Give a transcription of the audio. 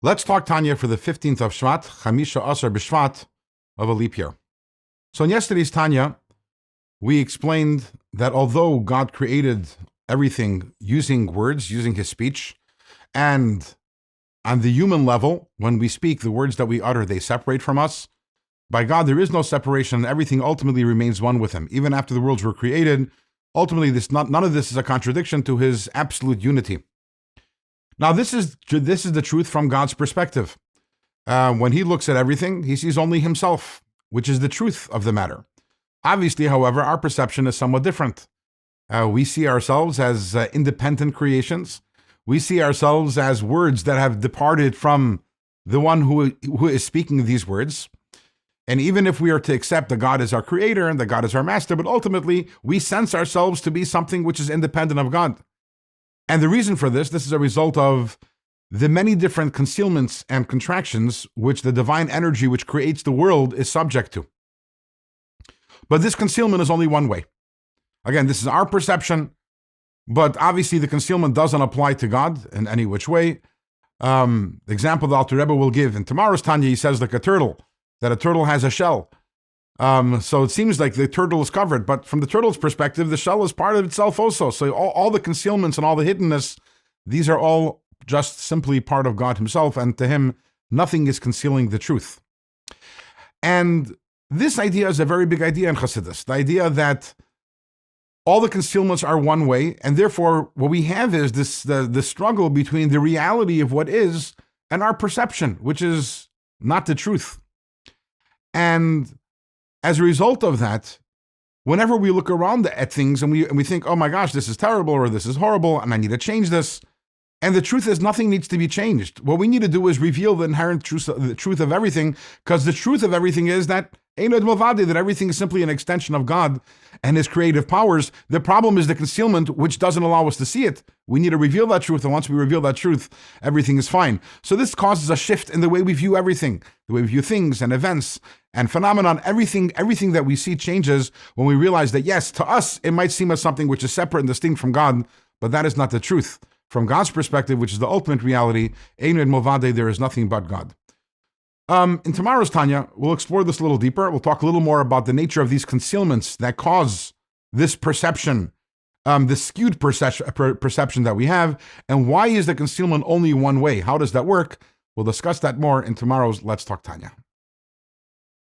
Let's talk Tanya for the 15th of Shevat, Chamisha Asar B'Shvat of a leap year. So in yesterday's Tanya, we explained that although God created everything using words, using his speech, and on the human level, when we speak, the words that we utter, they separate from us. By God, there is no separation, and everything ultimately remains one with him. Even after the worlds were created, ultimately, none of this is a contradiction to his absolute unity. Now, this is the truth from God's perspective. When he looks at everything, he sees only himself, which is the truth of the matter. Obviously, however, our perception is somewhat different. We see ourselves as independent creations. We see ourselves as words that have departed from the one who is speaking these words. And even if we are to accept that God is our creator and that God is our master, but ultimately we sense ourselves to be something which is independent of God. And the reason for this is a result of the many different concealments and contractions which the divine energy which creates the world is subject to. But this concealment is only one way. Again, this is our perception, but obviously the concealment doesn't apply to God in any which way. The example the Alter Rebbe will give in tomorrow's Tanya, he says like a turtle, that a turtle has a shell. So it seems like the turtle is covered, but from the turtle's perspective, the shell is part of itself also. So all the concealments and all the hiddenness, these are all just simply part of God himself, and to him, nothing is concealing the truth. And this idea is a very big idea in Chassidus, the idea that all the concealments are one way, and therefore what we have is the struggle between the reality of what is and our perception, which is not the truth. And as a result of that, whenever we look around at things and we think, oh my gosh, this is terrible, or this is horrible, and I need to change this, and the truth is nothing needs to be changed. What we need to do is reveal the inherent truth of everything, because the truth of everything is that that everything is simply an extension of God and his creative powers. The problem is the concealment, which doesn't allow us to see it. We need to reveal that truth, and once we reveal that truth, everything is fine. So this causes a shift in the way we view everything, the way we view things and events and phenomenon. Everything that we see changes when we realize that, yes, to us, it might seem as something which is separate and distinct from God, but that is not the truth. From God's perspective, which is the ultimate reality, there is nothing but God. In tomorrow's Tanya, we'll explore this a little deeper. We'll talk a little more about the nature of these concealments that cause this perception, this skewed perception that we have, and why is the concealment only one way? How does that work? We'll discuss that more in tomorrow's Let's Talk Tanya.